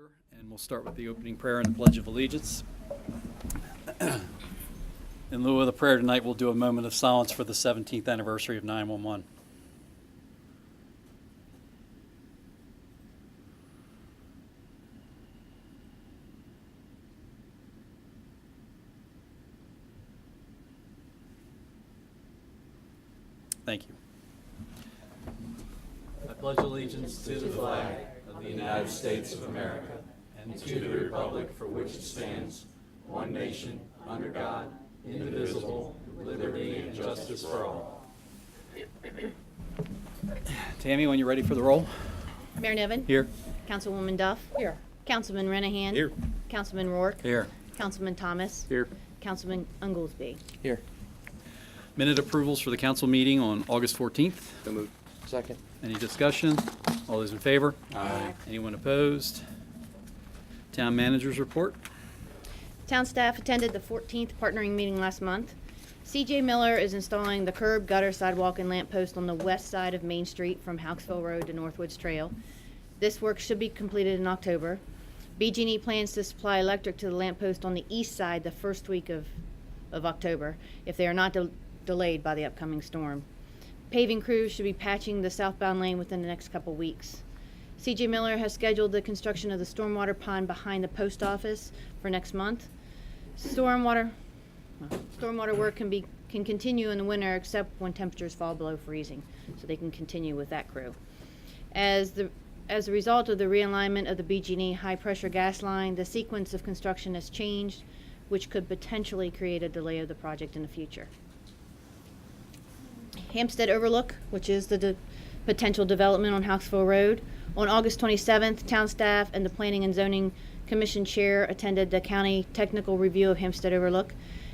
order, and we'll start with the opening prayer and the Pledge of Allegiance. In lieu of the prayer tonight, we'll do a moment of silence for the 17th anniversary of 911. Thank you. I pledge allegiance to the flag of the United States of America and to the republic for which it stands, one nation, under God, indivisible, with liberty and justice for all. Tammi, when you're ready for the roll. Mayor Nevin. Here. Councilwoman Duff. Here. Councilman Renahan. Here. Councilman Roark. Here. Councilman Thomas. Here. Councilman Unglesby. Here. Minute approvals for the council meeting on August 14th. So moved. Second. Any discussion? All those in favor? Aye. Anyone opposed? Town managers report. Town staff attended the 14th partnering meeting last month. CJ Miller is installing the curb, gutter, sidewalk, and lamp post on the west side of Main Street from Hauksville Road to Northwoods Trail. This work should be completed in October. BG&E plans to supply electric to the lamp post on the east side the first week of October if they are not delayed by the upcoming storm. Paving crews should be patching the southbound lane within the next couple weeks. CJ Miller has scheduled the construction of the stormwater pond behind the post office for next month. Stormwater work can continue in the winter except when temperatures fall below freezing, so they can continue with that crew. As a result of the realignment of the BG&E high-pressure gas line, the sequence of construction has changed, which could potentially create a delay of the project in the future. Hampstead Overlook, which is the potential development on Hauksville Road. On August 27th, town staff and the Planning and Zoning Commission chair attended the county technical review of Hampstead Overlook.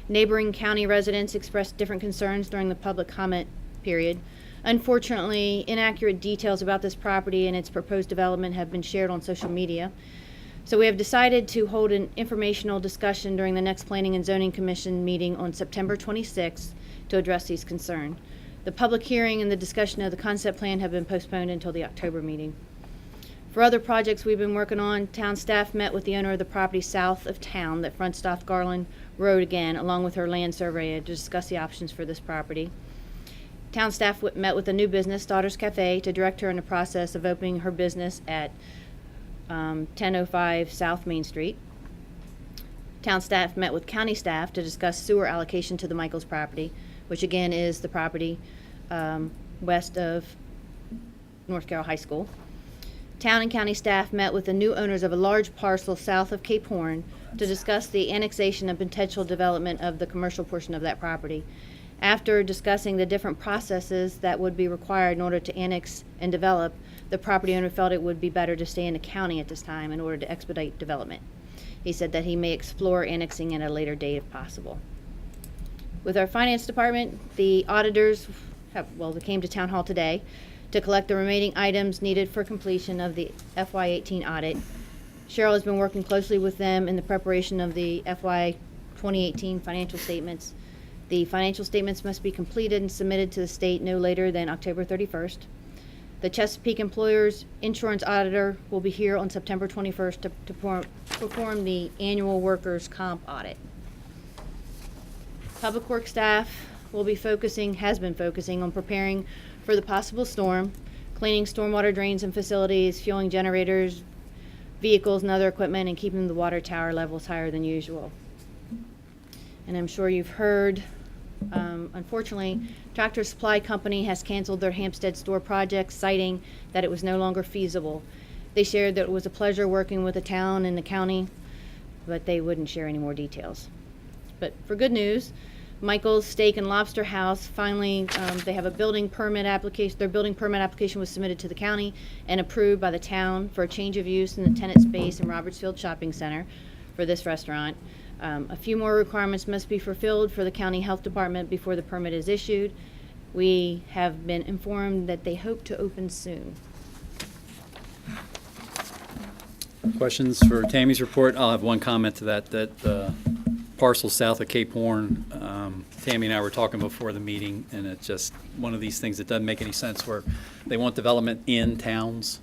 Neighboring county residents expressed different concerns during the public comment period. Unfortunately, inaccurate details about this property and its proposed development have been shared on social media. So we have decided to hold an informational discussion during the next Planning and Zoning Commission meeting on September 26th to address these concerns. The public hearing and the discussion of the concept plan have been postponed until the October meeting. For other projects we've been working on, town staff met with the owner of the property south of town that fronts off Garland Road again, along with her land surveyor, to discuss the options for this property. Town staff met with a new business, Daughters Cafe, to direct her in the process of opening her business at 1005 South Main Street. Town staff met with county staff to discuss sewer allocation to the Michaels property, which again is the property west of North Carroll High School. Town and county staff met with the new owners of a large parcel south of Cape Horn to discuss the annexation and potential development of the commercial portion of that property. After discussing the different processes that would be required in order to annex and develop, the property owner felt it would be better to stay in the county at this time in order to expedite development. He said that he may explore annexing at a later date if possible. With our finance department, the auditors they came to town hall today to collect the remaining items needed for completion of the FY18 audit. Cheryl has been working closely with them in the preparation of the FY 2018 financial statements. The financial statements must be completed and submitted to the state no later than October 31st. The Chesapeake Employers Insurance Auditor will be here on September 21st to perform the annual workers' comp audit. Public Works staff has been focusing on preparing for the possible storm, cleaning stormwater drains and facilities, fueling generators, vehicles and other equipment, and keeping the water tower levels higher than usual. And I'm sure you've heard, unfortunately, Tractor Supply Company has canceled their Hampstead store project, citing that it was no longer feasible. They shared that it was a pleasure working with the town and the county, but they wouldn't share any more details. But for good news, Michael's Steak and Lobster House finally, they have a building permit application. Their building permit application was submitted to the county and approved by the town for a change of use in the tenant space in Robertsfield Shopping Center for this restaurant. A few more requirements must be fulfilled for the county health department before the permit is issued. We have been informed that they hope to open soon. Questions for Tammy's report? I'll have one comment to that parcel south of Cape Horn, Tammi and I were talking before the meeting, and it's just one of these things that doesn't make any sense, where they want development in towns,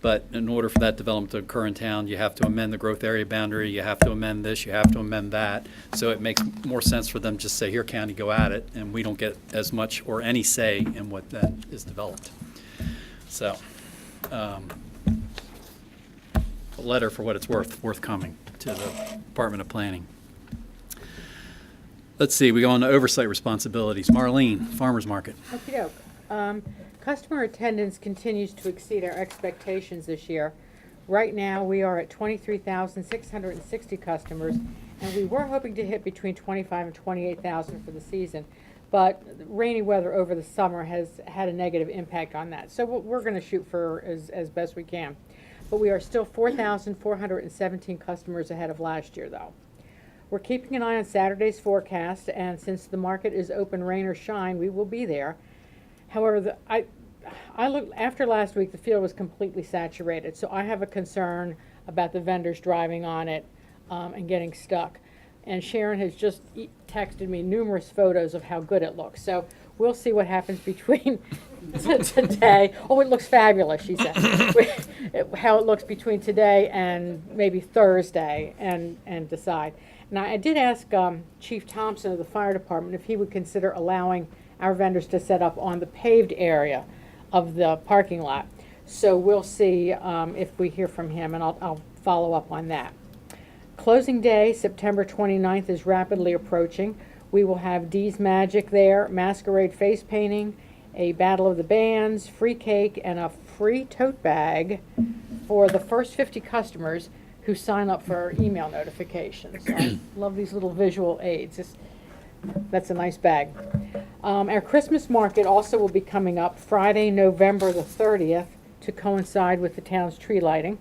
But in order for that development to occur in town, you have to amend the growth area boundary, you have to amend this, you have to amend that. So it makes more sense for them to just say, here, county, go at it, and we don't get as much or any say in what that is developed. So, a letter for what it's worth coming to the Department of Planning. Let's see, we go on to oversight responsibilities. Marlene, Farmers Market. Okey-doke. Customer attendance continues to exceed our expectations this year. Right now, we are at 23,660 customers, and we were hoping to hit between 25 and 28,000 for the season. But rainy weather over the summer has had a negative impact on that. So we're going to shoot for as best we can. But we are still 4,417 customers ahead of last year, though. We're keeping an eye on Saturday's forecast, and since the market is open, rain or shine, we will be there. However, I looked after last week. The field was completely saturated, so I have a concern about the vendors driving on it and getting stuck. And Sharon has just texted me numerous photos of how good it looks. So we'll see what happens between today. Oh, it looks fabulous, she said. How it looks between today and maybe Thursday, and decide. Now, I did ask Chief Thompson of the fire department if he would consider allowing our vendors to set up on the paved area of the parking lot. So we'll see if we hear from him, and I'll follow up on that. Closing day, September 29th, is rapidly approaching. We will have Dee's Magic there, masquerade face painting, a battle of the bands, free cake, and a free tote bag for the first 50 customers who sign up for email notifications. I love these little visual aids. That's a nice bag. Our Christmas market also will be coming up Friday, November the 30th, to coincide with the town's tree lighting.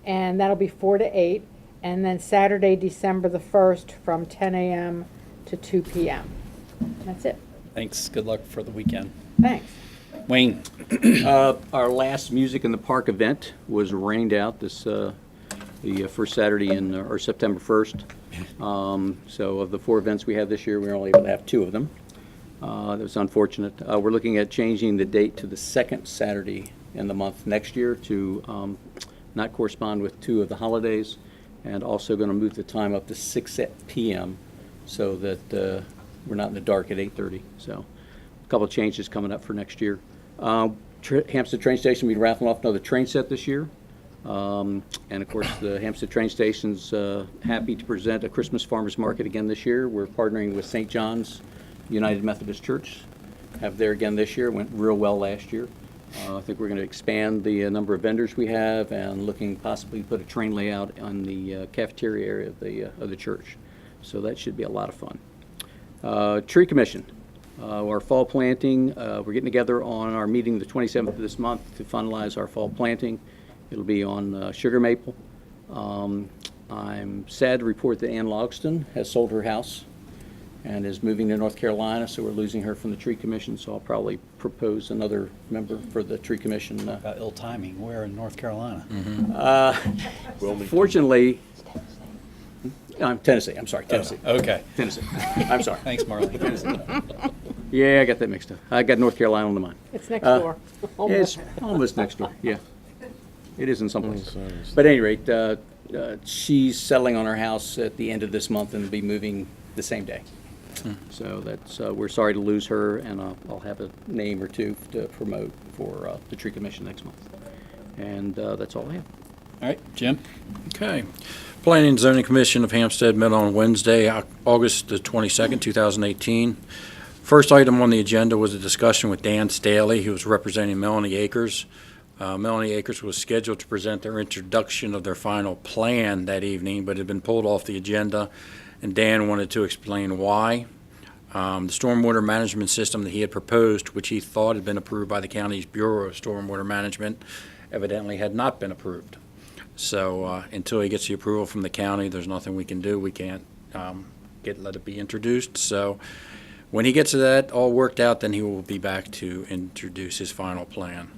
And that'll be 4 to 8. And then Saturday, December the 1st, from 10 a.m. to 2 p.m. That's it. Thanks, good luck for the weekend. Thanks. Wayne. Our last Music in the Park event was rained out the first Saturday or September 1st. So of the 4 events we had this year, we were only able to have 2 of them. That was unfortunate. We're looking at changing the date to the 2nd Saturday in the month next year to not correspond with 2 of the holidays, and also going to move the time up to 6 p.m. so that we're not in the dark at 8:30. So a couple of changes coming up for next year. Hampstead train station will be raffling off another train set this year. And of course, the Hampstead train station's happy to present a Christmas farmers market again this year. We're partnering with St. John's United Methodist Church. Have there again this year. Went real well last year. I think we're going to expand the number of vendors we have, and looking possibly to put a train layout on the cafeteria area of the church. So that should be a lot of fun. Tree Commission. Our fall planting, we're getting together on our meeting the 27th of this month to finalize our fall planting. It'll be on sugar maple. I'm sad to report that Ann Logston has sold her house and is moving to North Carolina, so we're losing her from the Tree Commission, so I'll probably propose another member for the Tree Commission. About ill timing, where in North Carolina? Fortunately, Tennessee, I'm sorry, Tennessee. Okay. Tennessee, I'm sorry. Thanks, Marlene. Tennessee. Yeah, I got that mixed up. I got North Carolina on the mind. It's next door. It's almost next door, yeah. It is in some places. But at any rate, she's settling on her house at the end of this month and will be moving the same day. So that's we're sorry to lose her, and I'll have a name or 2 to promote for the Tree Commission next month. And that's all I have. All right, Jim? Okay. Planning and Zoning Commission of Hampstead met on Wednesday, August the 22nd, 2018. First item on the agenda was a discussion with Dan Staley, who was representing Melanie Acres. Melanie Acres was scheduled to present their introduction of their final plan that evening, but had been pulled off the agenda, and Dan wanted to explain why. The stormwater management system that he had proposed, which he thought had been approved by the county's Bureau of Stormwater Management, evidently had not been approved. So until he gets the approval from the county, there's nothing we can do. We can't let it be introduced. So when he gets that all worked out, then he will be back to introduce his final plan.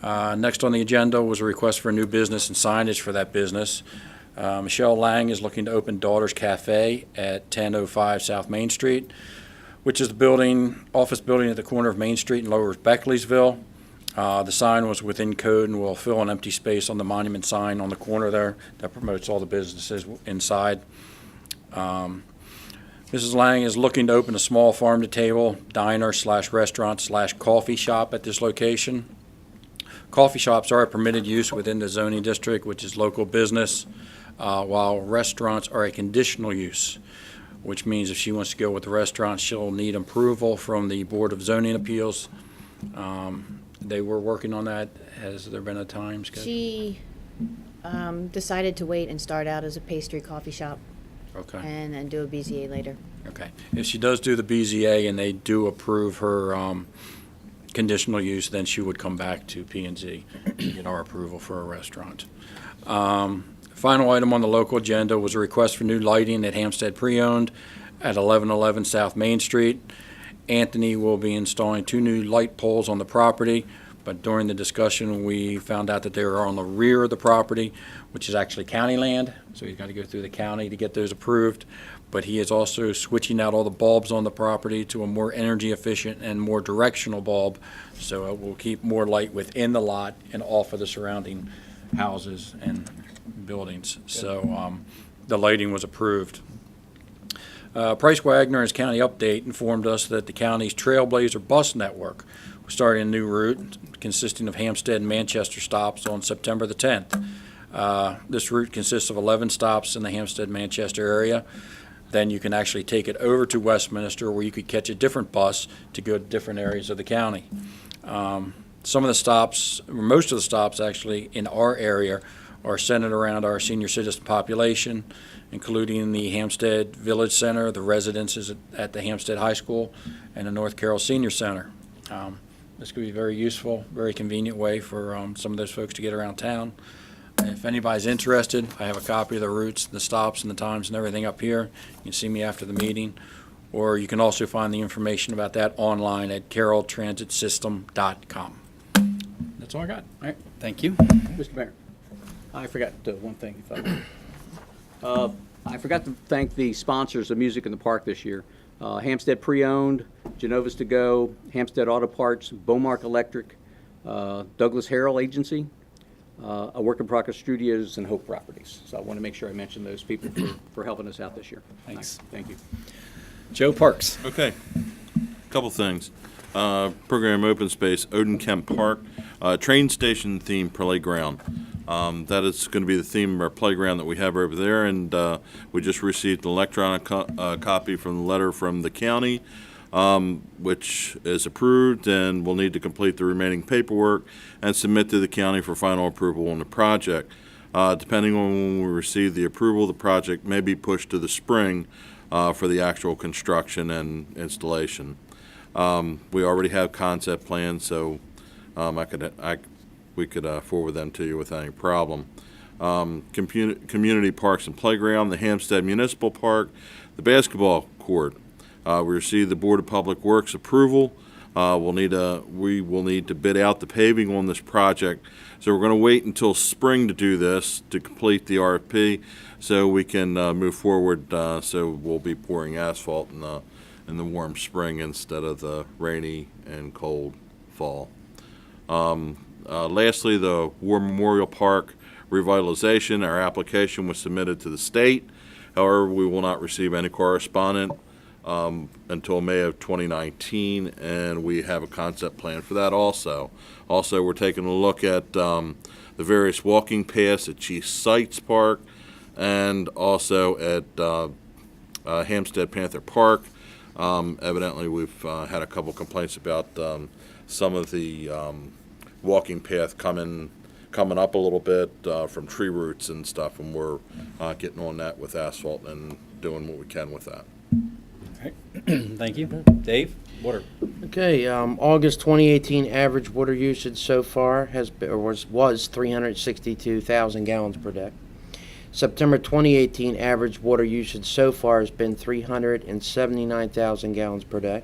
Next on the agenda was a request for new business and signage for that business. Michelle Lang is looking to open Daughter's Cafe at 1005 South Main Street, which is the office building at the corner of Main Street and Lower Beckleysville. The sign was within code and will fill an empty space on the monument sign on the corner there that promotes all the businesses inside. Mrs. Lang is looking to open a small farm-to-table diner/restaurant/coffee shop at this location. Coffee shops are a permitted use within the zoning district, which is local business, while restaurants are a conditional use, which means if she wants to go with the restaurant, she'll need approval from the Board of Zoning Appeals. They were working on that. Has there been a time schedule? She decided to wait and start out as a pastry coffee shop Okay. and then do a BZA later. Okay. If she does do the BZA and they do approve her conditional use, then she would come back to P&Z and get our approval for a restaurant. Final item on the local agenda was a request for new lighting at Hampstead Pre-Owned at 1111 South Main Street. Anthony will be installing 2 new light poles on the property, but during the discussion, we found out that they are on the rear of the property, which is actually county land, so he's got to go through the county to get those approved. But he is also switching out all the bulbs on the property to a more energy efficient and more directional bulb, so it will keep more light within the lot and off of the surrounding houses and buildings. So the lighting was approved. Price Wagner, as county update, informed us that the county's Trailblazer bus network was starting a new route consisting of Hampstead and Manchester stops on September the 10th. This route consists of 11 stops in the Hampstead-Manchester area. Then you can actually take it over to Westminster, where you could catch a different bus to go to different areas of the county. Some of the stops, or most of the stops actually, in our area are centered around our senior citizen population, including the Hampstead Village Center, the residences at the Hampstead High School, and the North Carroll Senior Center. This could be a very useful, very convenient way for some of those folks to get around town. If anybody's interested, I have a copy of the routes, the stops, and the times and everything up here. You can see me after the meeting. Or you can also find the information about that online at carrolltransitsystem.com. That's all I got. All right, thank you. Mr. Mayor, I forgot one thing. I forgot to thank the sponsors of Music in the Park this year. Hampstead Pre-Owned, Genova's To Go, Hampstead Auto Parts, Beaumark Electric, Douglas Harrell Agency, A Work in Progress Studios, and Hope Properties. So I want to make sure I mention those people for helping us out this year. Thanks. Thank you. Joe Parks. Okay, couple things. Program Open Space, Odin Kemp Park, train station theme playground. That is going to be the theme of our playground that we have over there, and we just received an electronic copy from the letter from the county, which is approved, and we'll need to complete the remaining paperwork and submit to the county for final approval on the project. Depending on when we receive the approval, the project may be pushed to the spring for the actual construction and installation. We already have concept plans, so we could forward them to you without any problem. Community parks and playground, the Hampstead Municipal Park, the basketball court. We received the Board of Public Works approval. We will need to bid out the paving on this project. So we're going to wait until spring to do this, to complete the RFP, so we can move forward. So we'll be pouring asphalt in the warm spring instead of the rainy and cold fall. Lastly, the War Memorial Park revitalization. Our application was submitted to the state. However, we will not receive any correspondence until May of 2019, and we have a concept plan for that also. Also, we're taking a look at the various walking paths at Chief Sites Park and also at Hampstead Panther Park. Evidently, we've had a couple complaints about some of the walking path coming up a little bit from tree roots and stuff, and we're getting on that with asphalt and doing what we can with that. All right, thank you. Dave, water. Okay, August 2018 average water usage so far was 362,000 gallons per day. September 2018 average water usage so far has been 379,000 gallons per day.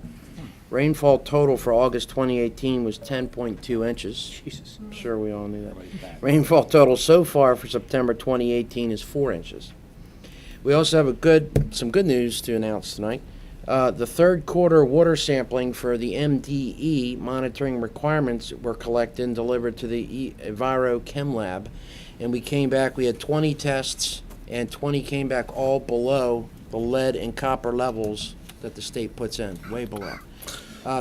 Rainfall total for August 2018 was 10.2 inches. Jesus. I'm sure we all knew that. Rainfall total so far for September 2018 is 4 inches. We also have some good news to announce tonight. The third quarter water sampling for the MDE monitoring requirements were collected and delivered to the Enviro Chem Lab. And we came back, we had 20 tests, and 20 came back all below the lead and copper levels that the state puts in, way below.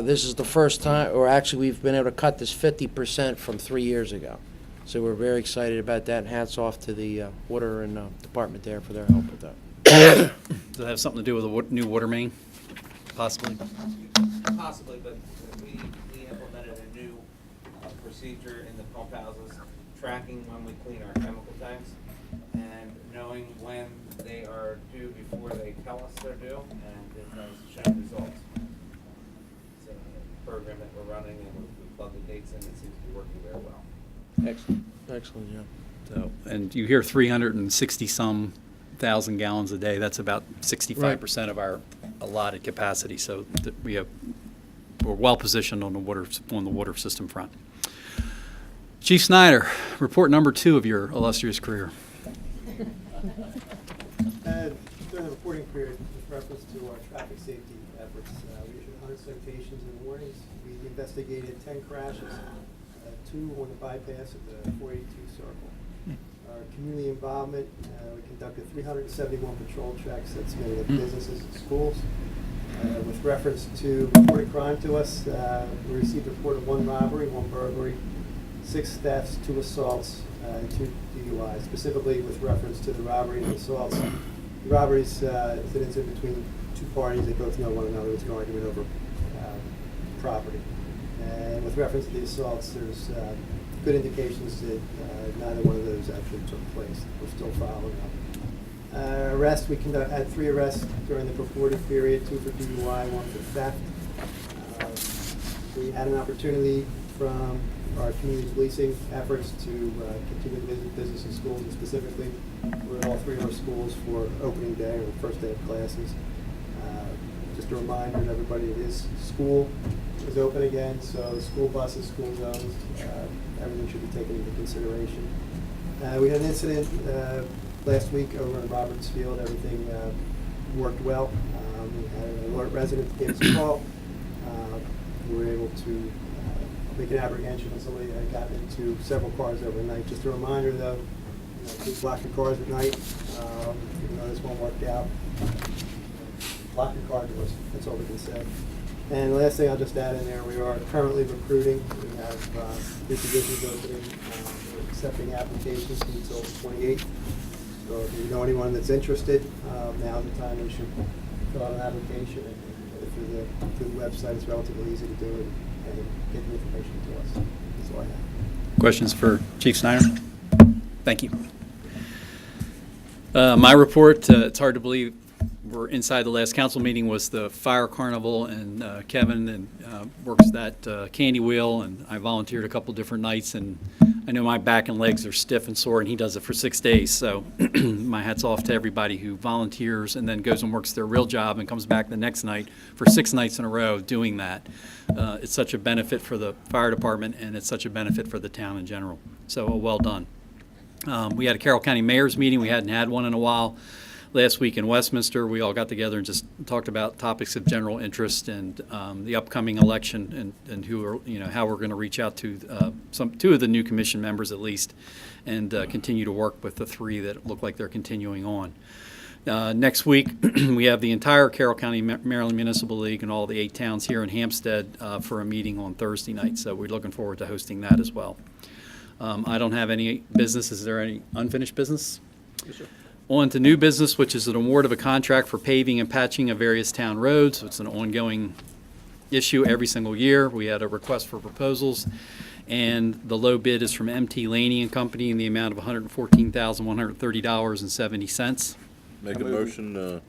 This is the first time, or actually we've been able to cut this 50% from 3 years ago. So we're very excited about that, and hats off to the water and department there for their help with that. Does that have something to do with the new water main, possibly? Possibly, but we implemented a new procedure in the pump houses, tracking when we clean our chemical tanks, and knowing when they are due before they tell us they're due, and it has shown results. It's a program that we're running, and we plug the dates in, and it seems to be working very well. Excellent. Excellent, yeah. So, and you hear 360-some thousand gallons a day. That's about 65% of our allotted capacity. So we're well positioned on the water system front. Chief Snyder, report number 2 of your illustrious career. During the reporting period, with reference to our traffic safety efforts, we issued 100 citations and warnings. We investigated 10 crashes, 2 on the bypass of the 482 circle. Our community involvement, we conducted 371 patrol checks that submitted at businesses and schools. With reference to reported crime to us, we received a report of 1 robbery, 1 burglary, 6 thefts, 2 assaults, and 2 DUIs. Specifically with reference to the robbery and assaults. The robberies is an incident between 2 parties. They both know one another. It's an argument over property. And with reference to the assaults, there's good indications that neither one of those actually took place. We're still following up. Arrests, we had 3 arrests during the purported period, 2 for DUI, 1 for theft. We had an opportunity from our community policing efforts to continue to visit business and schools, and specifically we're at all 3 of our schools for opening day or the first day of classes. Just a reminder to everybody, school is open again, so the school buses, school zones, everything should be taken into consideration. We had an incident last week over in Robertsfield. Everything worked well. We had an alert resident that gave us a call. We were able to make an apprehension of somebody that had gotten into several cars overnight. Just a reminder, though, please lock your cars at night. Even though this one worked out, lock your car doors. That's all we can say. And the last thing I'll just add in there, we are currently recruiting. We have 3 positions opening. We're accepting applications until the 28th. So if you know anyone that's interested, now's the time you should fill out an application. And through the website, it's relatively easy to do it and get the information to us. That's all I have. Questions for Chief Snyder? Thank you. My report, it's hard to believe we're inside the last council meeting, was the fire carnival, and Kevin works that candy wheel, and I volunteered a couple different nights, and I know my back and legs are stiff and sore, and he does it for 6 days. So my hat's off to everybody who volunteers and then goes and works their real job and comes back the next night for 6 nights in a row doing that. It's such a benefit for the fire department, and it's such a benefit for the town in general. So well done. We had a Carroll County Mayor's meeting. We hadn't had one in a while. Last week in Westminster, we all got together and just talked about topics of general interest and the upcoming election and who are, how we're going to reach out to 2 of the new commission members at least, and continue to work with the 3 that look like they're continuing on. Next week, we have the entire Carroll County Maryland Municipal League and all the 8 towns here in Hampstead for a meeting on Thursday night. So we're looking forward to hosting that as well. I don't have any business. Is there any unfinished business? Yes, sir. On to new business, which is an award of a contract for paving and patching of various town roads. It's an ongoing issue every single year. We had a request for proposals, and the low bid is from MT Laney and Company in the amount of $114,130.70. Make a motion to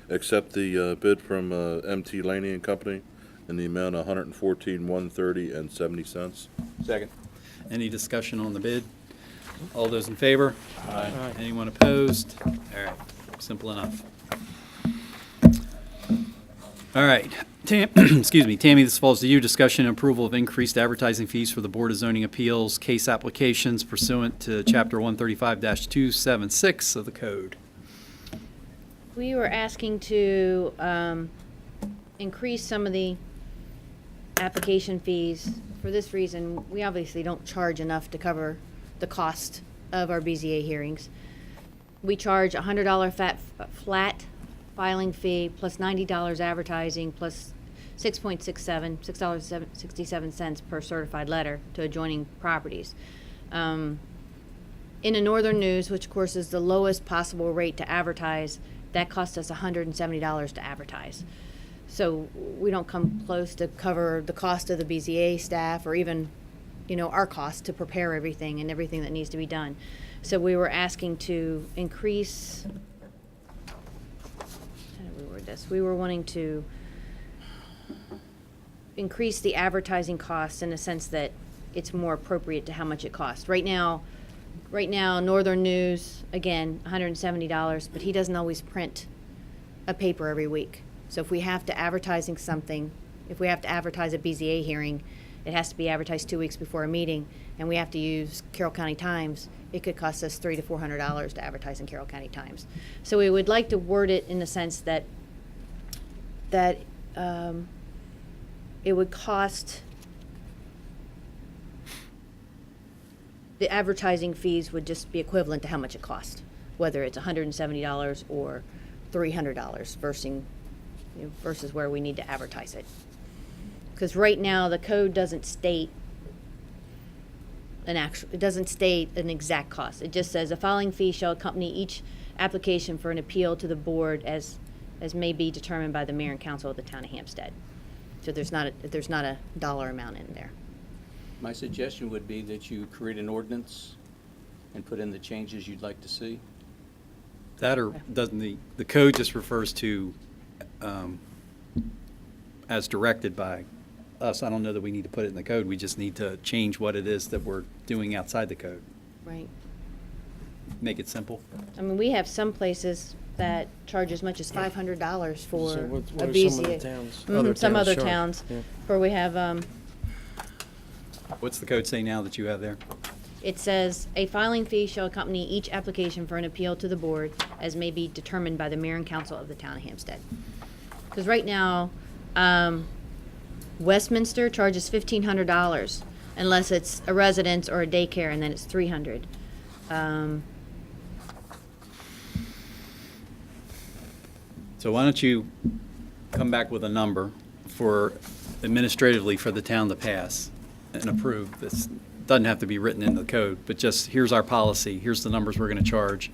accept the bid from MT Laney and Company in the amount of $114,130.70. Second. Any discussion on the bid? All those in favor? Aye. Anyone opposed? All right, simple enough. All right, excuse me, Tammy, this falls to you. Discussion and approval of increased advertising fees for the Board of Zoning Appeals case applications pursuant to Chapter 135-276 of the Code. We were asking to increase some of the application fees. For this reason, we obviously don't charge enough to cover the cost of our BZA hearings. We charge a $100 flat filing fee plus $90 advertising plus $6.67 per certified letter to adjoining properties. In a Northern News, which of course is the lowest possible rate to advertise, that costs us $170 to advertise. So we don't come close to cover the cost of the BZA staff or even, our cost to prepare everything and everything that needs to be done. So we were asking to increase, how did we word this? We were wanting to increase the advertising costs in a sense that it's more appropriate to how much it costs. Right now, Northern News, again, $170, but he doesn't always print a paper every week. So if we have to advertise something, if we have to advertise a BZA hearing, it has to be advertised 2 weeks before a meeting, and we have to use Carroll County Times, it could cost us $300 to $400 to advertise in Carroll County Times. So we would like to word it in the sense that it would cost, the advertising fees would just be equivalent to how much it costs, whether it's $170 or $300 versus where we need to advertise it. Because right now the code doesn't state an exact cost. It just says a filing fee shall accompany each application for an appeal to the board as may be determined by the mayor and council of the town of Hampstead. So there's not a dollar amount in there. My suggestion would be that you create an ordinance and put in the changes you'd like to see. That or doesn't the code just refers to as directed by us. I don't know that we need to put it in the code. We just need to change what it is that we're doing outside the code. Right. Make it simple. I mean, we have some places that charge as much as $500 for So what a are BZA. some of the towns? Some other charge? towns, Yeah. where we have, What's the code say now that you have there? it says, a filing fee shall accompany each application for an appeal to the board as may be determined by the mayor and council of the town of Hampstead. Because right now, Westminster charges $1,500 unless it's a residence or a daycare, and then it's $300. So why don't you come back with a number for administratively for the town to pass and approve. This doesn't have to be written in the code, but just here's our policy, here's the numbers we're going to charge.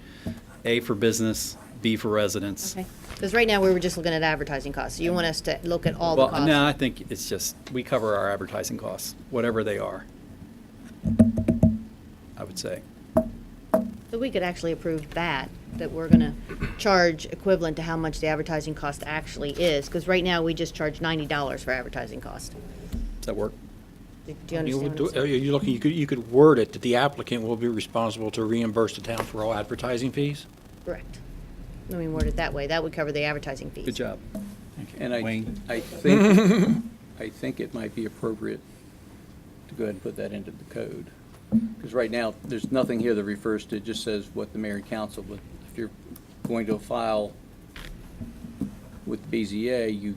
A for business, B for residents. Okay. Because right now, we were just looking at advertising costs. So you want us to look at all the Well, costs? no, I think it's just, we cover our advertising costs, whatever they are, I would say. So we could actually approve that we're gonna charge equivalent to how much the advertising cost actually is, because right now, we just charge $90 for advertising cost. Does that work? Do you understand what I'm saying? You could word it that the applicant will be responsible to reimburse the town for all advertising fees? Correct. Let me word it that way. That would cover the advertising fees. Good job. And Wayne? I think it might be appropriate to go ahead and put that into the code. Because right now, there's nothing here that refers to, it just says what the mayor and council, but if you're going to file with BZA, you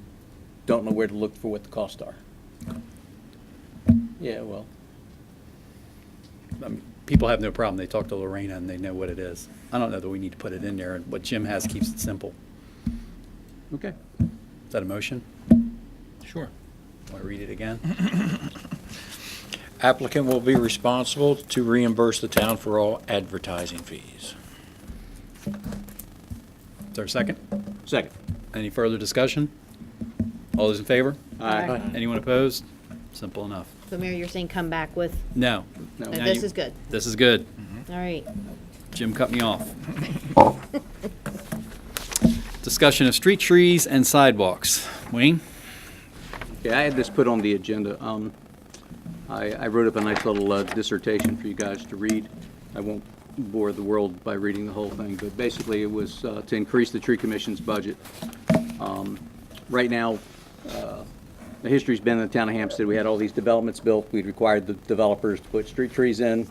don't know where to look for what the costs are. Yeah, well, I mean, people have no problem. They talk to Lorena and they know what it is. I don't know that we need to put it in there. What Jim has keeps it simple. okay. Is that a motion? Sure. Want to read it again? Applicant will be responsible to reimburse the town for all advertising fees. Is there a second? Second. Any further discussion? All those in favor? Aye. Anyone opposed? Simple enough. So Mayor, you're saying come back with, No. No. no, Now this you- is good. This is good. All right. Jim cut me off. Discussion of street trees and sidewalks. Wayne? Okay, I had this put on the agenda. I wrote up a nice little dissertation for you guys to read. I won't bore the world by reading the whole thing, but basically it was to increase the tree commission's budget. Right now, the history's been in the town of Hampstead, we had all these developments built. We'd required the developers to put street trees in.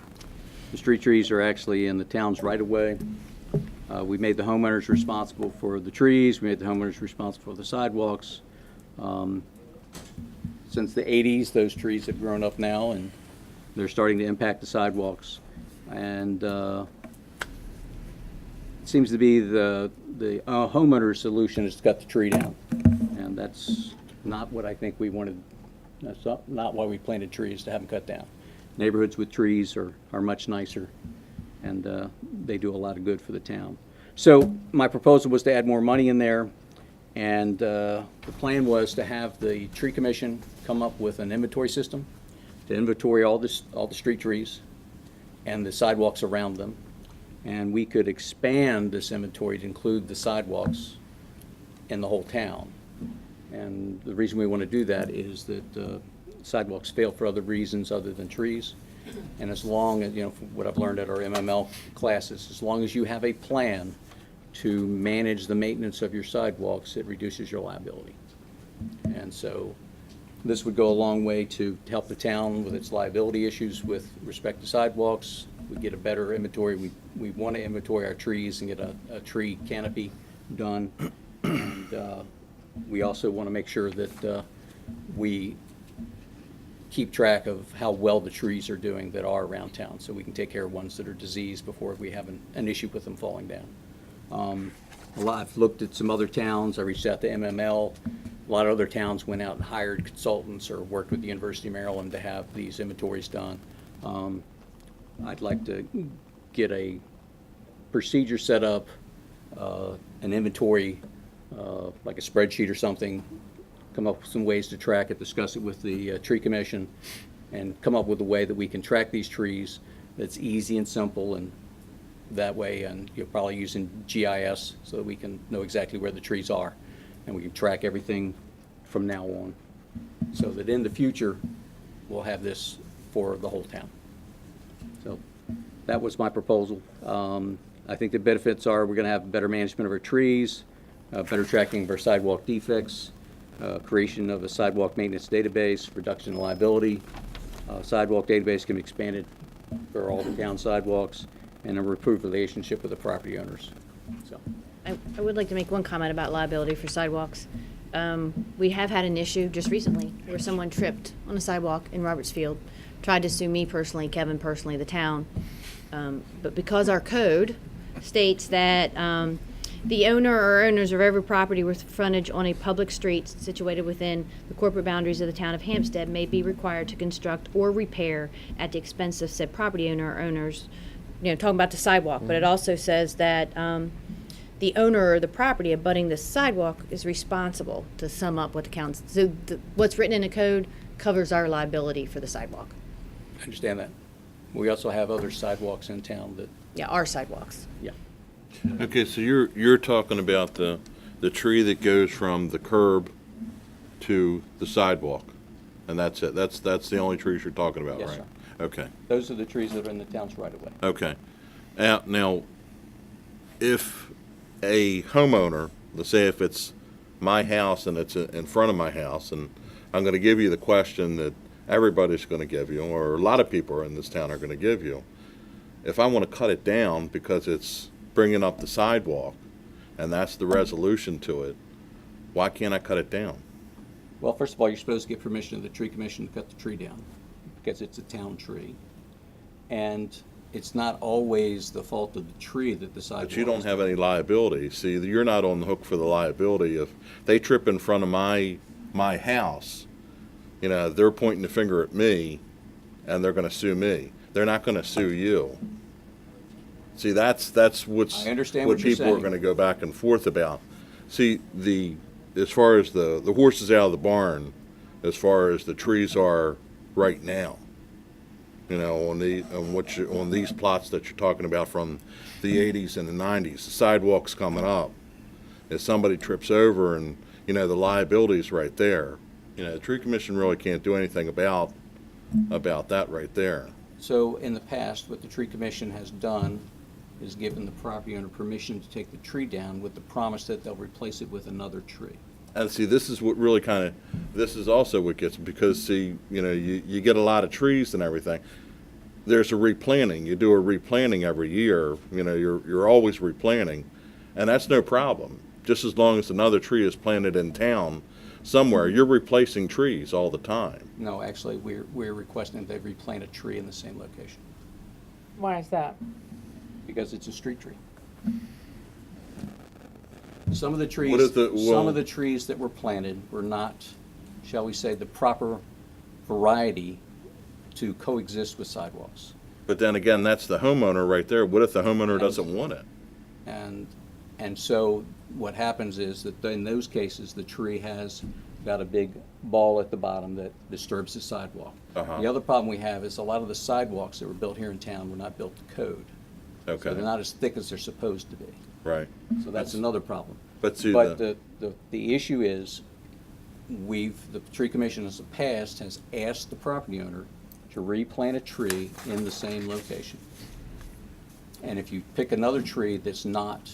The street trees are actually in the town's right-of-way. We made the homeowners responsible for the trees. We made the homeowners responsible for the sidewalks. Since the 80s, those trees have grown up now, and they're starting to impact the sidewalks. And it seems to be the homeowner's solution is to cut the tree down. And that's not what I think we wanted. That's not why we planted trees, to have them cut down. Neighborhoods with trees are much nicer, and they do a lot of good for the town. So my proposal was to add more money in there, and the plan was to have the tree commission come up with an inventory system to inventory all the street trees and the sidewalks around them. And we could expand this inventory to include the sidewalks in the whole town. And the reason we want to do that is that sidewalks fail for other reasons other than trees. And as long as, from what I've learned at our MML classes, as long as you have a plan to manage the maintenance of your sidewalks, it reduces your liability. And so this would go a long way to help the town with its liability issues with respect to sidewalks. We get a better inventory. We want to inventory our trees and get a tree canopy done. And we also want to make sure that we keep track of how well the trees are doing that are around town, so we can take care of ones that are diseased before we have an issue with them falling down. I've looked at some other towns. I reached out to MML. A lot of other towns went out and hired consultants or worked with the University of Maryland to have these inventories done. I'd like to get a procedure set up, an inventory, like a spreadsheet or something, come up with some ways to track it, discuss it with the tree commission, and come up with a way that we can track these trees that's easy and simple, and that way, and you're probably using GIS so that we can know exactly where the trees are, and we can track everything from now on, so that in the future, we'll have this for the whole town. So that was my proposal. I think the benefits are we're going to have better management of our trees, better tracking of our sidewalk defects, creation of a sidewalk maintenance database, reduction in liability. Sidewalk database can be expanded for all the town sidewalks, and a improved relationship with the property owners. So, I would like to make one comment about liability for sidewalks. We have had an issue just recently where someone tripped on a sidewalk in Robertsfield, tried to sue me personally, Kevin personally, the town. But because our code states that the owner or owners of every property with frontage on a public street situated within the corporate boundaries of the town of Hampstead may be required to construct or repair at the expense of said property owner or owners, talking about the sidewalk, but it also says that the owner or the property abutting the sidewalk is responsible, to sum up what the council, so what's written in the code covers our liability for the sidewalk. I understand that. We also have other sidewalks in town that, Yeah, our sidewalks. yeah. Okay, so you're talking about the tree that goes from the curb to the sidewalk, and that's it. That's the only trees you're talking about, Yes, right? sir. Okay. Those are the trees that are in the town's right of way. Okay. Now, if a homeowner, let's say if it's my house and it's in front of my house, and I'm going to give you the question that everybody's going to give you, or a lot of people in this town are going to give you. If I want to cut it down because it's bringing up the sidewalk, and that's the resolution to it, why can't I cut it down? Well, first of all, you're supposed to get permission of the tree commission to cut the tree down, because it's a town tree. And it's not always the fault of the tree that the sidewalk. But you don't have any liability. See, you're not on the hook for the liability. If they trip in front of my house, they're pointing the finger at me, and they're going to sue me. They're not going to sue you. See, that's what's I understand what what you're people are saying. going to go back and forth about. See, as far as the horses out of the barn, as far as the trees are right now, on these plots that you're talking about from the 80s and the 90s, the sidewalks coming up. If somebody trips over and the liability's right there, the tree commission really can't do anything about that right there. So in the past, what the tree commission has done is given the property owner permission to take the tree down with the promise that they'll replace it with another tree. And see, this is what really this is also what gets, because see, you get a lot of trees and everything. There's a replanting. You do a replanting every year. You're always replanting, and that's no problem, just as long as another tree is planted in town somewhere. You're replacing trees all the time. No, actually, we're requesting that they replant a tree in the same location, Why is that? because it's a street tree. Some of the trees, What is the- some well- of the trees that were planted were not, shall we say, the proper variety to coexist with sidewalks. But then again, that's the homeowner right there. What if the homeowner doesn't want it? And so what happens is that in those cases, the tree has got a big ball at the bottom that disturbs the sidewalk. Uh-huh. The other problem we have is a lot of the sidewalks that were built here in town were not built to code. So Okay, they're not as thick as they're supposed to be. right. So that's another problem. But see, But the issue is, the tree commission in the past has asked the property owner to replant a tree in the same location. And if you pick another tree that's not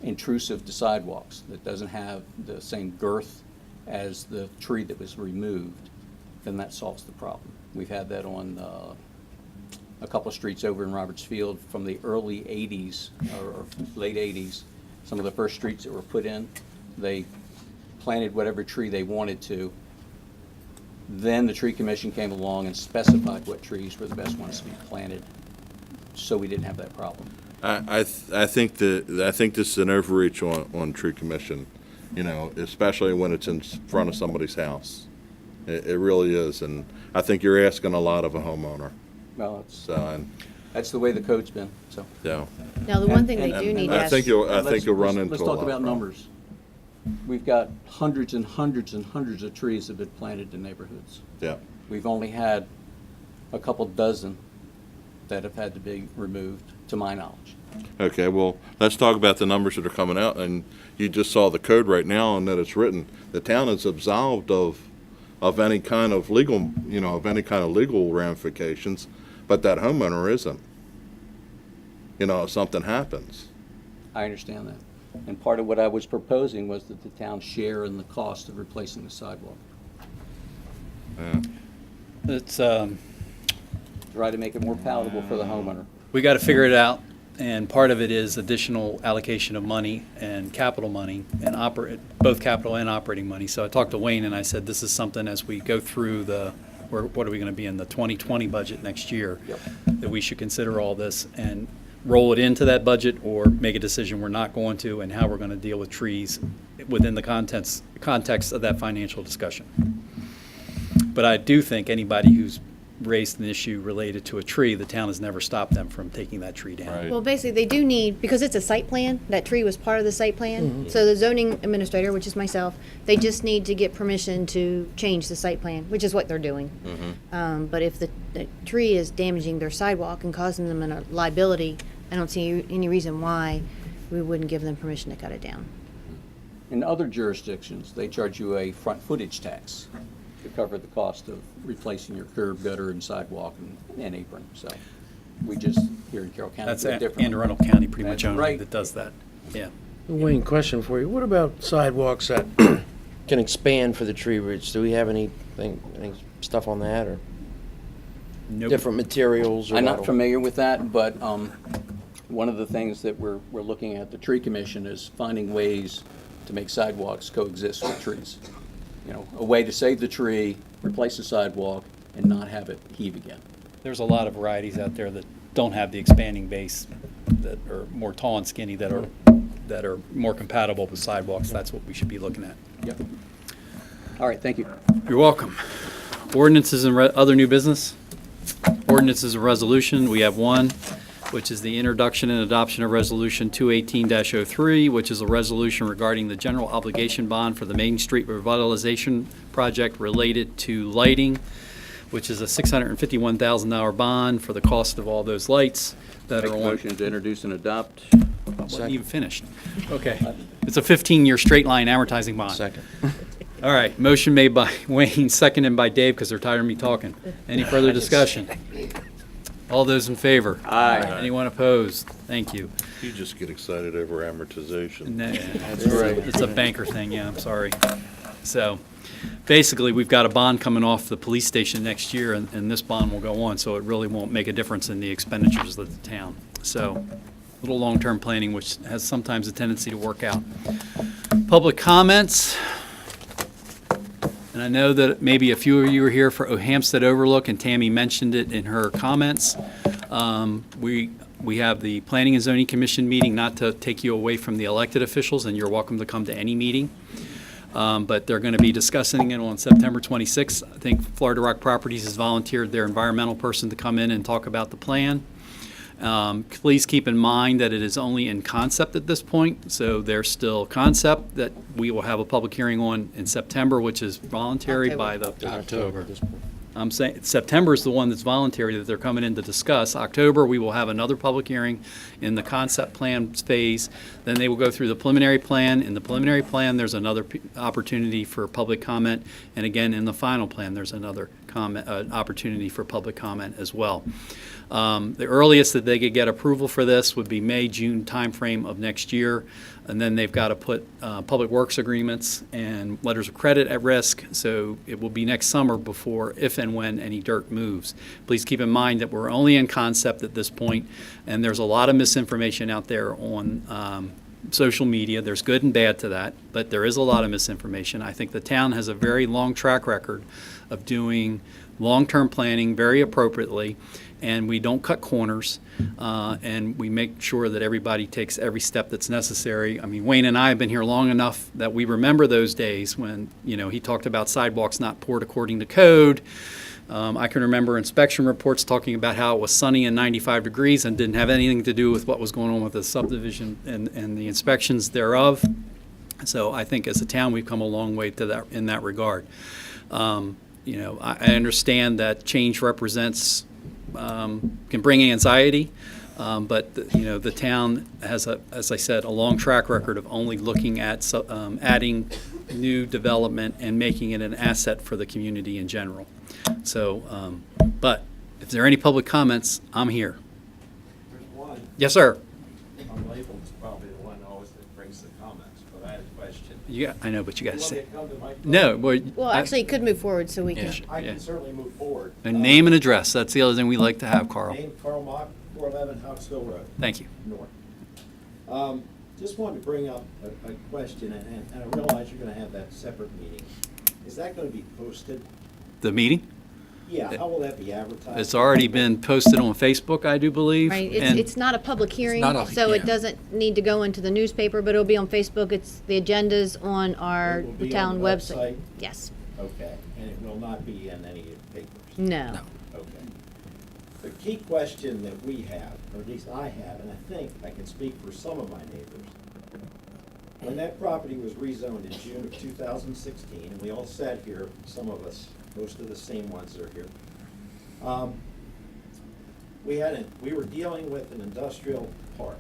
intrusive to sidewalks, that doesn't have the same girth as the tree that was removed, then that solves the problem. We've had that on a couple of streets over in Roberts Field from the early 80s or late 80s. Some of the first streets that were put in, they planted whatever tree they wanted to. Then the tree commission came along and specified what trees were the best ones to be planted, so we didn't have that problem. I think this is an overreach on tree commission, you know, especially when it's in front of somebody's house. It really is, and I think you're asking a lot of a homeowner. Well, So, that's the way the code's been, so. yeah. Now, the one thing they And- do need to I ask. think you'll Let's- run into a lot. Let's talk of about problems. numbers. We've got hundreds and hundreds and hundreds of trees that have been planted in neighborhoods. Yeah. We've only had a couple dozen that have had to be removed, to my knowledge. Okay, well, let's talk about the numbers that are coming out, and you just saw the code right now, and that it's written, the town is absolved of any kind of legal, you know, of any kind of legal ramifications, but that homeowner isn't. You know, if something happens. I understand that. And part of what I was proposing was that the town share in the cost of replacing the sidewalk. It's, Try to make it more palatable for the homeowner. we got to figure it out, and part of it is additional allocation of money and capital money, and both capital and operating money. So I talked to Wayne, and I said, this is something as we go through what are we going to be in, the 2020 budget next year? Yep. That we should consider all this and roll it into that budget, or make a decision we're not going to, and how we're going to deal with trees within the context of that financial discussion. But I do think anybody who's raised an issue related to a tree, the town has never stopped them from taking that tree down. Right. Well, basically, they do need, because it's a site plan, that tree was part of the site plan. So the zoning administrator, which is myself, they just need to get permission to change the site plan, which is what they're doing. But if the tree is damaging their sidewalk and causing them a liability, I don't see any reason why we wouldn't give them permission to cut it down. In other jurisdictions, they charge you a front footage tax to cover the cost of replacing your curb, gutter, and sidewalk and apron. So we just, here in Carroll County, That's do it differently. Anne Arundel County pretty much That's only right. that does that. Yeah. Wayne, question for you. What about sidewalks that can expand for the tree roots? Do we have any stuff on that, or Nope. different materials? Or I'm not that'll- familiar with that, but one of the things that we're looking at, the tree commission, is finding ways to make sidewalks coexist with trees. You know, a way to save the tree, replace the sidewalk, and not have it heave again. There's a lot of varieties out there that don't have the expanding base, that are more tall and skinny, that are more compatible with sidewalks. That's what we should be looking at. Yep. All right, thank you. You're welcome. Ordinances and other new business. Ordinances and resolution, we have one, which is the introduction and adoption of Resolution 218-03, which is a resolution regarding the general obligation bond for the Main Street revitalization project related to lighting, which is a $651,000 bond for the cost of all those lights that Make are a on. motion to introduce and adopt. Wasn't even finished. Okay. It's a 15-year straight line amortizing bond. Second. All right, motion made by Wayne, seconded by Dave, because they're tired of me talking. Any further discussion? All those in favor? Aye. Anyone opposed? Thank you. You just get excited over amortization. No, it's a banker thing, yeah, I'm sorry. So, basically, we've got a bond coming off the police station next year, and this bond will go on, so it really won't make a difference in the expenditures of the town. So, a little long-term planning, which has sometimes a tendency to work out. Public comments. And I know that maybe a few of you are here for Hampstead Overlook, and Tammi mentioned it in her comments. We have the Planning and Zoning Commission meeting, not to take you away from the elected officials, and you're welcome to come to any meeting. But they're going to be discussing it on September 26th. I think Florida Rock Properties has volunteered their environmental person to come in and talk about the plan. Please keep in mind that it is only in concept at this point, so there's still concept that we will have a public hearing on in September, which is voluntary by the... October. I'm saying September is the one that's voluntary that they're coming in to discuss. October, we will have another public hearing in the concept plan phase. Then they will go through the preliminary plan. In the preliminary plan, there's another opportunity for public comment. And again, in the final plan, there's another opportunity for public comment as well. The earliest that they could get approval for this would be May, June timeframe of next year. And then they've got to put public works agreements and letters of credit at risk. So it will be next summer before, if and when, any dirt moves. Please keep in mind that we're only in concept at this point, and there's a lot of misinformation out there on social media. There's good and bad to that, but there is a lot of misinformation. I think the town has a very long track record of doing long-term planning very appropriately, and we don't cut corners, and we make sure that everybody takes every step that's necessary. I mean, Wayne and I have been here long enough that we remember those days when, you know, he talked about sidewalks not poured according to code. I can remember inspection reports talking about how it was sunny and 95 degrees and didn't have anything to do with what was going on with the subdivision and the inspections thereof. So I think as a town, we've come a long way to that in that regard. You know, I understand that change represents can bring anxiety, but you know, the town has, as I said, a long track record of only looking at adding new development and making it an asset for the community in general. So, but if there are any public comments, I'm here. There's one. Yes, sir. Unlabeled is probably the one always that brings the comments, but I had a question. Yeah, I know, but you got to You want me say. to come to my- No, Well, actually, you could move forward so we can. I Yeah. can certainly move forward. And name and address. That's the other thing we like to have, Carl. Name Carl Mock, 411 Houksville Road, Thank you. north. Just wanted to bring up a question, and I realize you're going to have that separate meeting. Is that going to be posted? The meeting? Yeah, how will that be advertised? It's already been posted on Facebook, I do believe. Right, and- it's not a public hearing, not a- so it yeah. doesn't need to go into the newspaper, but it'll be on Facebook. It's the agendas on our It will be town on the website. website? Yes. Okay, and it will not be in any of the papers? No. Okay. The key question that we have, or at least I have, and I think I can speak for some of my neighbors, when that property was rezoned in June of 2016, and we all sat here, some of us, most of the same ones that are here, we were dealing with an industrial park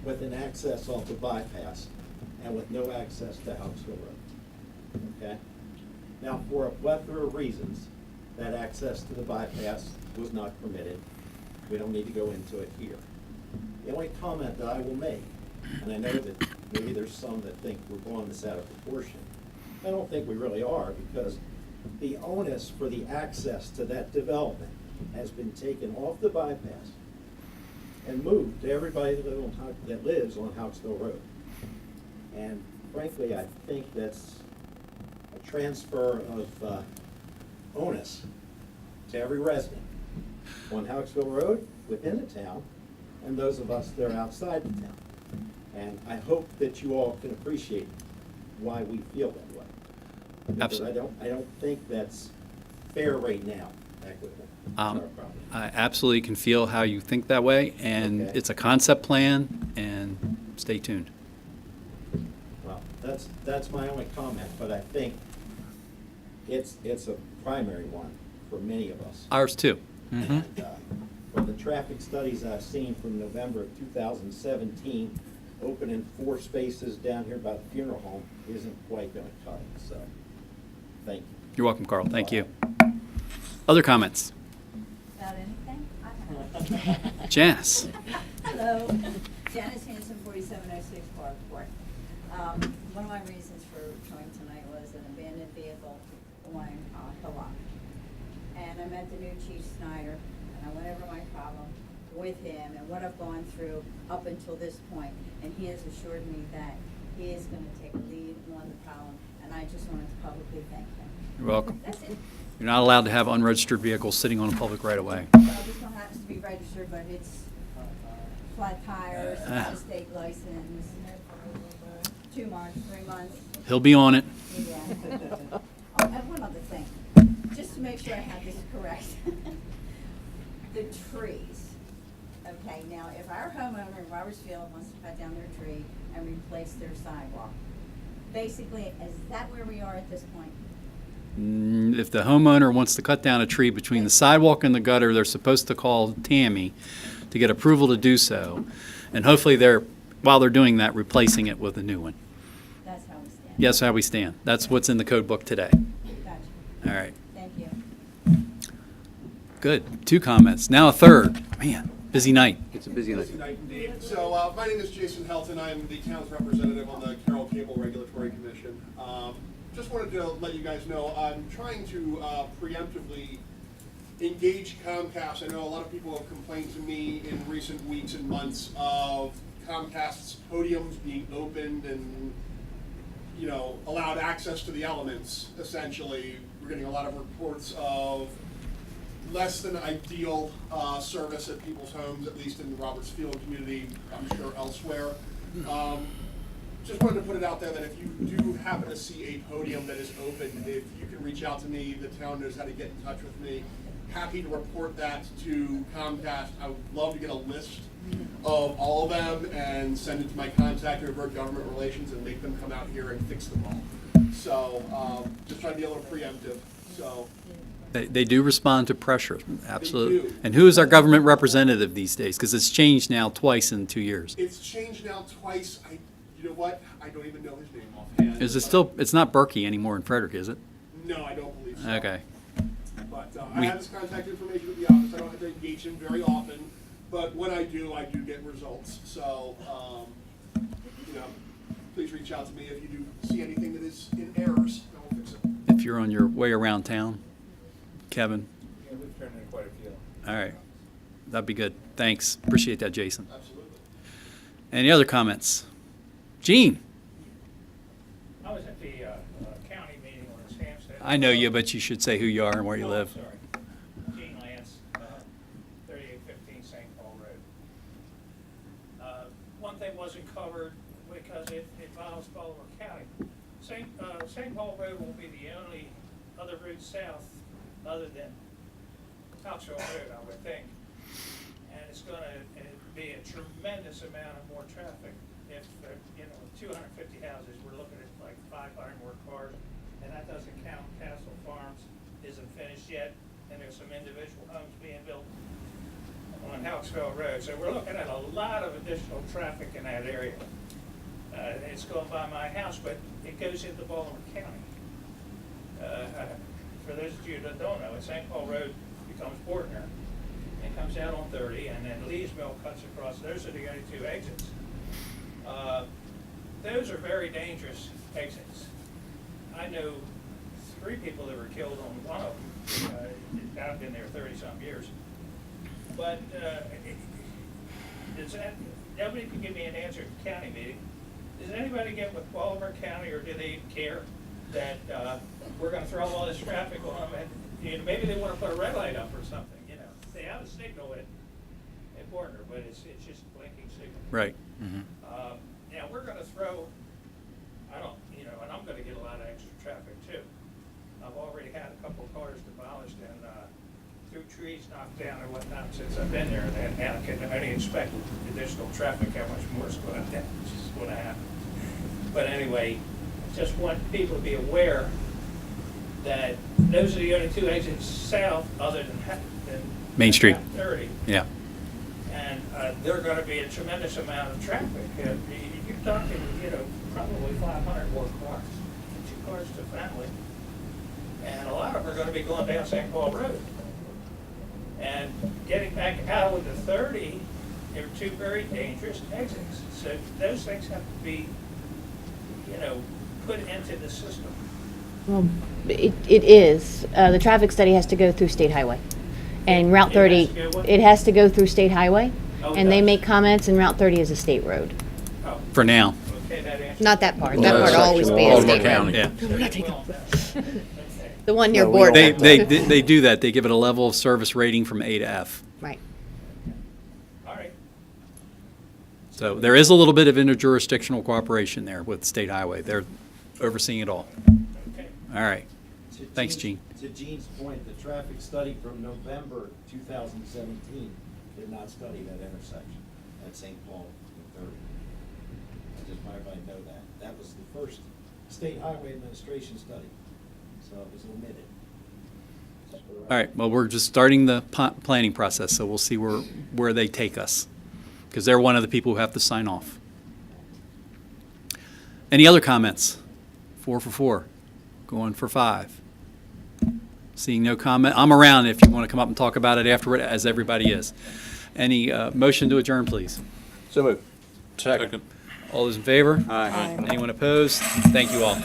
with an access off the bypass and with no access to Houksville Road. Okay? Now, for a plethora of reasons, that access to the bypass was not permitted. We don't need to go into it here. The only comment that I will make, and I know that maybe there's some that think we're blowing this out of proportion. I don't think we really are, because the onus for the access to that development has been taken off the bypass and moved to everybody that lives on Houksville Road. And frankly, I think that's a transfer of onus to every resident on Houksville Road, within the town, and those of us that are outside the town. And I hope that you all can appreciate why we feel that way. Because I don't think that's fair right now, equitable. I absolutely can feel how you think that way, and Okay. it's a concept plan, and stay tuned. Well, that's my only comment, but I think it's a primary one for many of us. Ours too. And, from the traffic studies I've seen from November of 2017, opening 4 spaces down here by the funeral home isn't quite gonna cut it, so, thank you. You're welcome, Carl. Thank you. Other comments? About anything? I don't know. Janice? Hello, Janice Hanson, 4706 Park Court. One of my reasons for coming tonight was an abandoned vehicle on Hillock. And I met the new Chief Snyder, and I went over my problem with him and what I've gone through up until this point. And he has assured me that he is going to take a lead on the problem, and and I just wanted to publicly thank him. You're welcome. That's it. You're not allowed to have unregistered vehicles sitting on a public right-of-way. Well, this one happens to be registered, but it's flat tires, out of state license, 2 months, 3 months. He'll be on it. Yeah. Oh, and one other thing, just to make sure I have this correct. The trees. Okay, now if our homeowner in Robertsfield wants to cut down their tree and replace their sidewalk, basically, is that where we are at this point? If the homeowner wants to cut down a tree between the sidewalk and the gutter, they're supposed to call Tammi to get approval to do so. And hopefully while they're doing that, replacing it with a new one. That's how we stand. Yes, how we stand. That's what's in the code book today. Gotcha. All right. Thank you. Good. 2 comments. Now a third. Man, busy night. It's a busy night. Busy night indeed. So, my name is Jason Helton. I'm the town's representative on the Carroll Cable Regulatory Commission. Just wanted to let you guys know, I'm trying to preemptively engage Comcast. I know a lot of people have complained to me in recent weeks and months of Comcast's podiums being opened and, you know, allowed access to the elements, essentially. We're getting a lot of reports of less than ideal service at people's homes, at least in the Robertsfield community, I'm sure elsewhere. Just wanted to put it out there that if you do happen to see a podium that is open, if you can reach out to me, the town knows how to get in touch with me. Happy to report that to Comcast. I would love to get a list of all of them and send it to my contact over at Government Relations and make them come out here and fix them all. So just trying to be a little preemptive. So. They do respond to pressure, absolutely. They do. And who is our government representative these days? Because it's changed now twice in 2 years. It's changed now twice. You know what? I don't even know his name offhand. Is it still, it's not Berkey anymore in Frederick, is it? No, I don't believe so. Okay. But I have his contact information at the office. I don't have to engage him very often, but when I do get results. So, you know, please reach out to me if you do see anything that is in errors, and we'll fix it. If you're on your way around town, Kevin. Yeah, we've turned in quite a few. All right. That'd be good. Thanks. Appreciate that, Jason. Absolutely. Any other comments? Gene? I was at the county meeting on this Hampstead. I know you, but you should say who you are and where you live. Sorry. Gene Lance, 3815 St. Paul Road. One thing wasn't covered because it involves Baltimore County. St. Paul Road will be the only other route south other than Hampstead Road, I would think. And it's going to be a tremendous amount of more traffic. If, 250 houses, we're looking at like 500 more cars, and that doesn't count Castle Farms isn't finished yet, and there's some individual homes being built on Houksville Road. So we're looking at a lot of additional traffic in that area. It's going by my house, but it goes into Baltimore County. For those of you that don't know, St. Paul Road becomes Bortner, and comes out on 30, and then Lee's Mill cuts across. Those are the only 2 exits. Those are very dangerous exits. I know 3 people that were killed on one of them. I've been there 30-some years. But nobody can give me an answer at the county meeting. Does anybody get with Baltimore County, or do they care that we're going to throw all this traffic on them? And maybe they want to put a red light up or something. They have a signal at Bortner, but it's just a blinking signal. Right. Mm-hmm. Now, we're going to throw, and I'm going to get a lot of extra traffic too. I've already had a couple of cars demolished and through trees knocked down and whatnot since I've been there. And I can only expect additional traffic, how much more is going to happen. But anyway, just want people to be aware that those are the only 2 exits south other than Main Street. 30. Yeah. And there are going to be a tremendous amount of traffic. You're talking, probably 500 more cars, 2 cars to family. And a lot of them are going to be going down St. Paul Road. And getting back out with the 30, there are 2 very dangerous exits. So those things have to be, put into the system. Well, it is. The traffic study has to go through State Highway. And Route 30, it has to go through State Highway. Oh, And they does? make comments, and Route 30 is a state road. Oh, For now. Okay, that answers. Not that part. Well, That that part always section, be a Baltimore state road. County. Yeah. The one near Well, we Boardwalk. don't- They do that. They give it a level of service rating from A to F. Right. All right. So there is a little bit of interjurisdictional cooperation there with State Highway. They're overseeing it all. Okay. All right. To Thanks, Gene. To Gene's point, the traffic study from November 2017 did not study that intersection at St. Paul and 30. I just want everybody to know that. That was the first State Highway Administration study, so it was omitted. Just for the All right, well, we're just starting the planning process, so we'll see where they take us, because they're one of the people who have to sign off. Any other comments? 4 for 4, going for 5. Seeing no comment, I'm around if you want to come up and talk about it afterward, as everybody is. Any motion to adjourn, please? So moved. Second. All those in favor? Aye. Anyone opposed? Thank you all.